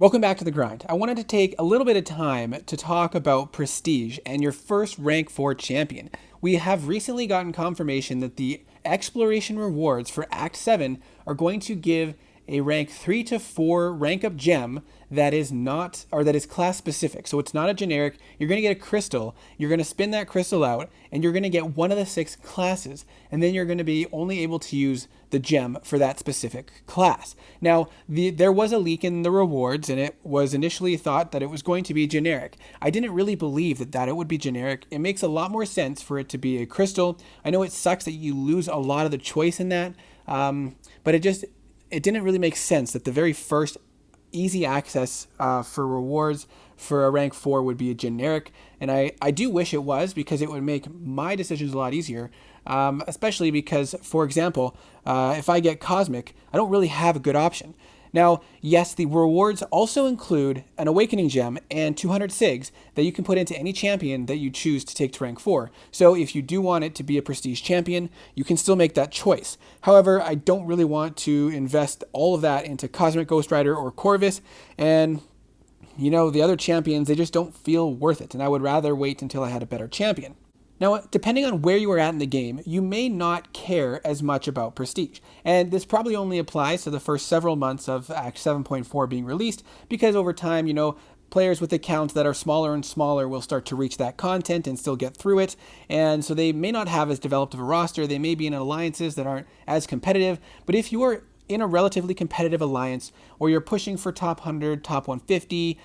Welcome back to The Grind. I wanted to take a little bit of time to talk about Prestige and your first rank 4 champion. We have recently gotten confirmation that the exploration rewards for Act 7 are going to give a rank 3 to 4 rank up gem that is not, or that is class specific. So it's not a generic. You're going to get a crystal. You're going to spin that crystal out and you're going to get one of the 6 classes. And then you're going to be only able to use the gem for that specific class. Now, there was a leak in the rewards and it was initially thought that it was going to be generic. I didn't really believe that it would be generic. It makes a lot more sense for it to be a crystal. I know it sucks that you lose a lot of the choice in that, but it didn't really make sense that the very first easy access for rewards for a rank 4 would be a generic. And I do wish it was, because it would make my decisions a lot easier, especially because, for example, if I get Cosmic, I don't really have a good option. Now, yes, the rewards also include an Awakening Gem and 200 SIGs that you can put into any champion that you choose to take to rank 4. So if you do want it to be a Prestige champion, you can still make that choice. However, I don't really want to invest all of that into Cosmic Ghost Rider or Corvus, and the other champions, they just don't feel worth it, and I would rather wait until I had a better champion. Now, depending on where you are at in the game, you may not care as much about Prestige. And this probably only applies to the first several months of Act 7.4 being released, because over time, players with accounts that are smaller and smaller will start to reach that content and still get through it. And so they may not have as developed of a roster. They may be in alliances that aren't as competitive. But if you are in a relatively competitive alliance, or you're pushing for top 100, top 150,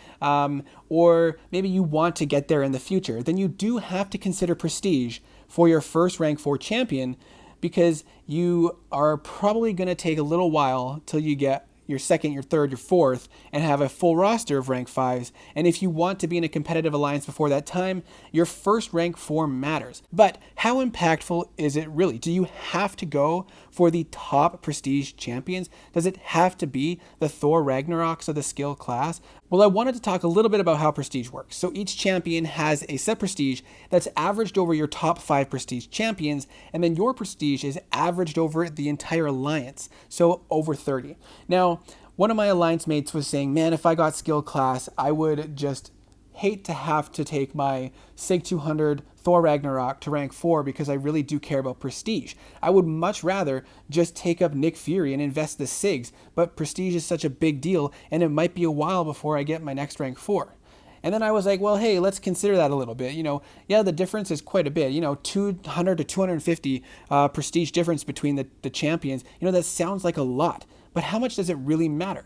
or maybe you want to get there in the future, then you do have to consider Prestige for your first rank 4 champion, because you are probably going to take a little while till you get your second, your third, your fourth, and have a full roster of rank 5s. And if you want to be in a competitive alliance before that time, your first rank 4 matters. But how impactful is it really? Do you have to go for the top Prestige champions? Does it have to be the Thor Ragnaroks of the skill class? Well, I wanted to talk a little bit about how Prestige works. So each champion has a set Prestige that's averaged over your top 5 Prestige champions, and then your Prestige is averaged over the entire alliance, so over 30. Now, one of my alliance mates was saying, man, if I got skill class, I would just hate to have to take my SIG 200 Thor Ragnarok to rank 4 because I really do care about Prestige. I would much rather just take up Nick Fury and invest the SIGs, but Prestige is such a big deal and it might be a while before I get my next rank 4. And then I was like, well, hey, let's consider that a little bit. Yeah, the difference is quite a bit. 200 to 250 Prestige difference between the champions. That sounds like a lot, but how much does it really matter?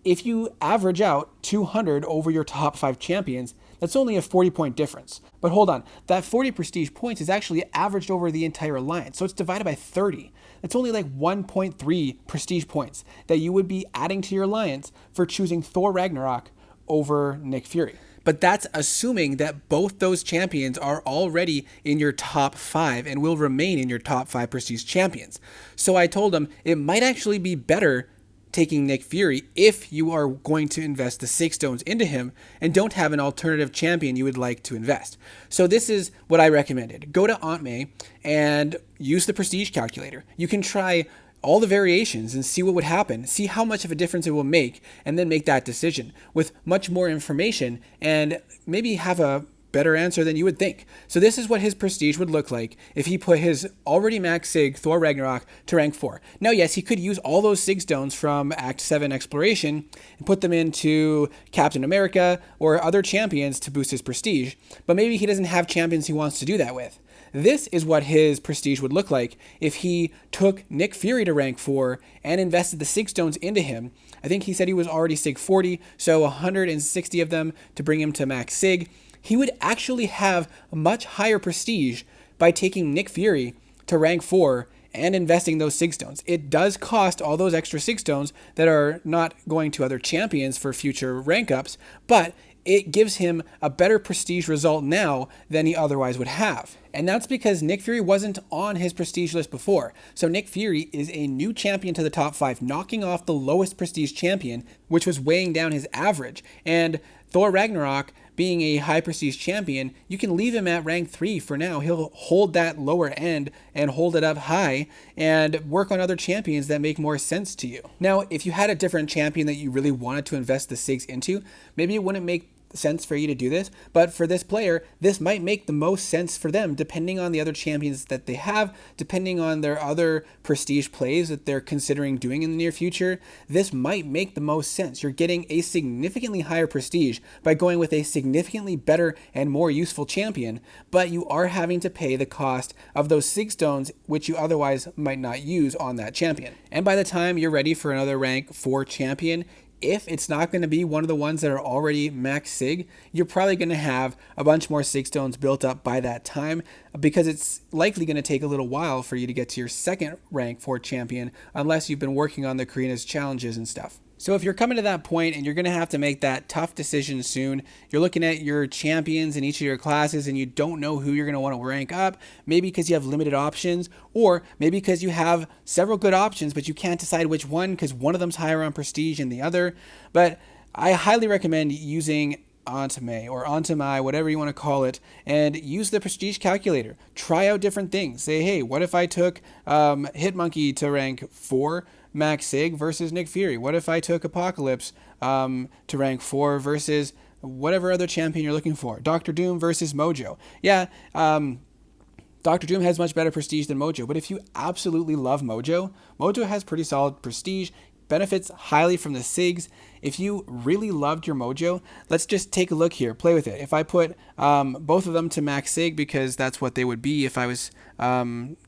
If you average out 200 over your top 5 champions, that's only a 40-point difference. But hold on, that 40 Prestige points is actually averaged over the entire alliance, so it's divided by 30. That's only like 1.3 Prestige points that you would be adding to your alliance for choosing Thor Ragnarok over Nick Fury. But that's assuming that both those champions are already in your top 5 and will remain in your top 5 Prestige champions. So I told him it might actually be better taking Nick Fury if you are going to invest the 6 stones into him and don't have an alternative champion you would like to invest. So this is what I recommended. Go to Aunt May and use the Prestige calculator. You can try all the variations and see what would happen, see how much of a difference it will make, and then make that decision with much more information and maybe have a better answer than you would think. So this is what his Prestige would look like if he put his already max SIG Thor Ragnarok to rank 4. Now, yes, he could use all those SIG stones from Act 7 Exploration and put them into Captain America or other champions to boost his Prestige, but maybe he doesn't have champions he wants to do that with. This is what his Prestige would look like if he took Nick Fury to rank 4 and invested the SIG stones into him. I think he said he was already SIG 40, so 160 of them to bring him to max SIG. He would actually have a much higher Prestige by taking Nick Fury to rank 4 and investing those SIG stones. It does cost all those extra SIG stones that are not going to other champions for future rank ups, but it gives him a better Prestige result now than he otherwise would have. And that's because Nick Fury wasn't on his Prestige list before. So Nick Fury is a new champion to the top 5, knocking off the lowest Prestige champion, which was weighing down his average. And Thor Ragnarok being a high prestige champion, you can leave him at rank 3 for now. He'll hold that lower end and hold it up high and work on other champions that make more sense to you. Now, if you had a different champion that you really wanted to invest the SIGs into, maybe it wouldn't make sense for you to do this, but for this player, this might make the most sense for them, depending on the other champions that they have, depending on their other prestige plays that they're considering doing in the near future. This might make the most sense. You're getting a significantly higher prestige by going with a significantly better and more useful champion, but you are having to pay the cost of those SIG stones, which you otherwise might not use on that champion. And by the time you're ready for another rank 4 champion, if it's not going to be one of the ones that are already max SIG, you're probably going to have a bunch more SIG stones built up by that time, because it's likely going to take a little while for you to get to your second rank 4 champion unless you've been working on the Karina's challenges and stuff. So if you're coming to that point and you're going to have to make that tough decision soon, you're looking at your champions in each of your classes and you don't know who you're going to want to rank up, maybe because you have limited options, or maybe because you have several good options but you can't decide which one because one of them's higher on prestige than the other. But I highly recommend using Antime or Antami, whatever you want to call it, and use the prestige calculator. Try out different things. Say, hey, what if I took Hitmonkey to rank 4 max SIG versus Nick Fury? What if I took Apocalypse to rank 4 versus whatever other champion you're looking for? Dr. Doom versus Mojo. Yeah, Dr. Doom has much better prestige than Mojo, but if you absolutely love Mojo, Mojo has pretty solid prestige, benefits highly from the SIGs. If you really loved your Mojo, let's just take a look here, play with it. If I put both of them to max SIG, because that's what they would be if I was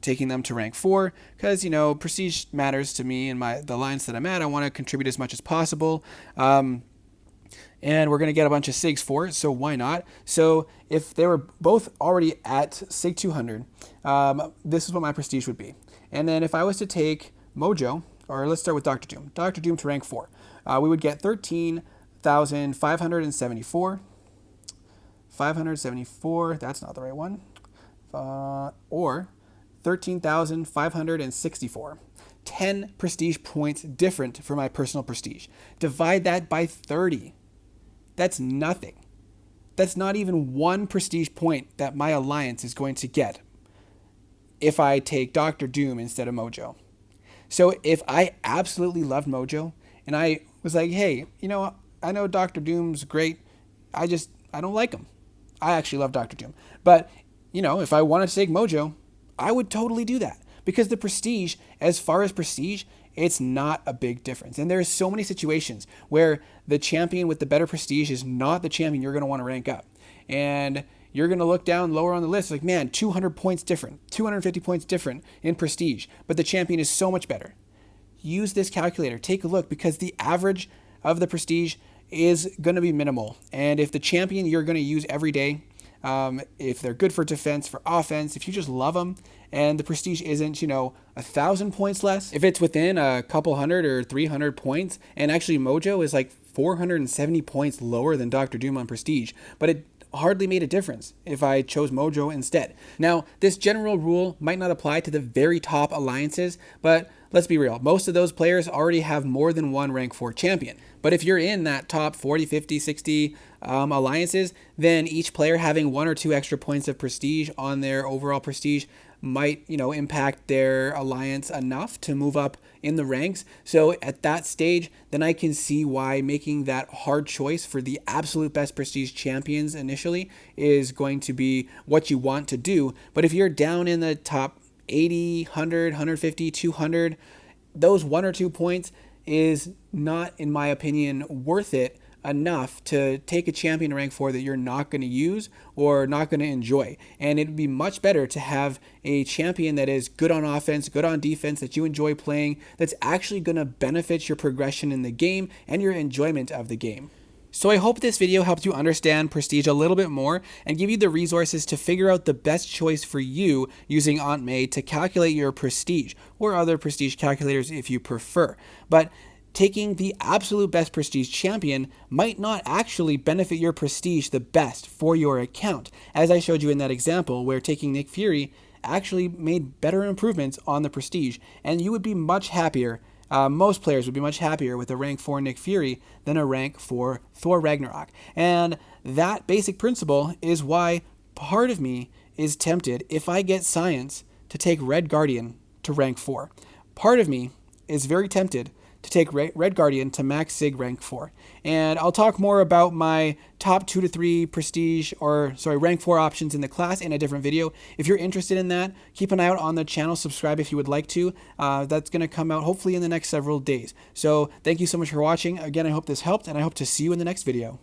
taking them to rank 4, because, you know, prestige matters to me and the lines that I'm at. I want to contribute as much as possible. And we're going to get a bunch of SIGs for it, so why not? So if they were both already at SIG 200, this is what my prestige would be. And then if I was to take Mojo, or let's start with Dr. Doom. Dr. Doom to rank 4. We would get 13,574. 574, that's not the right one. Or 13,564. 10 prestige points different for my personal prestige. Divide that by 30. That's nothing. That's not even one prestige point that my alliance is going to get if I take Dr. Doom instead of Mojo. So if I absolutely loved Mojo and I was like, hey, you know, I know Dr. Doom's great, I don't like him. I actually love Dr. Doom. But, you know, if I wanted to take Mojo, I would totally do that. Because the prestige, as far as prestige, it's not a big difference. And there's so many situations where the champion with the better prestige is not the champion you're going to want to rank up. And you're going to look down lower on the list like, man, 200 points different, 250 points different in prestige, but the champion is so much better. Use this calculator. Take a look, because the average of the prestige is going to be minimal. And if the champion you're going to use every day, if they're good for defense, for offense, if you just love them and the prestige isn't, 1,000 points less, if it's within a couple hundred or 300 points, and actually Mojo is like 470 points lower than Dr. Doom on prestige, but it hardly made a difference if I chose Mojo instead. Now, this general rule might not apply to the very top alliances, but let's be real, most of those players already have more than one rank 4 champion. But if you're in that top 40, 50, 60 alliances, then each player having 1 or 2 extra points of prestige on their overall prestige might, impact their alliance enough to move up in the ranks. So at that stage, then I can see why making that hard choice for the absolute best prestige champions initially is going to be what you want to do. But if you're down in the top 80, 100, 150, 200, those 1 or 2 points is not, in my opinion, worth it enough to take a champion to rank 4 that you're not going to use or not going to enjoy. And it'd be much better to have a champion that is good on offense, good on defense, that you enjoy playing, that's actually going to benefit your progression in the game and your enjoyment of the game. So I hope this video helped you understand prestige a little bit more and give you the resources to figure out the best choice for you using Aunt May to calculate your prestige, or other prestige calculators if you prefer. But taking the absolute best prestige champion might not actually benefit your prestige the best for your account, as I showed you in that example where taking Nick Fury actually made better improvements on the prestige, and you would be much happier most players would be much happier with a rank 4 Nick Fury than a rank 4 Thor Ragnarok. And that basic principle is why part of me is tempted, if I get science, to take Red Guardian to rank 4. Part of me is very tempted to take Red Guardian to max Sig rank 4. And I'll talk more about my top 2 to 3 rank 4 options in the class in a different video. If you're interested in that, keep an eye out on the channel, subscribe if you would like to. That's going to come out hopefully in the next several days. So thank you so much for watching. Again, I hope this helped, and I hope to see you in the next video.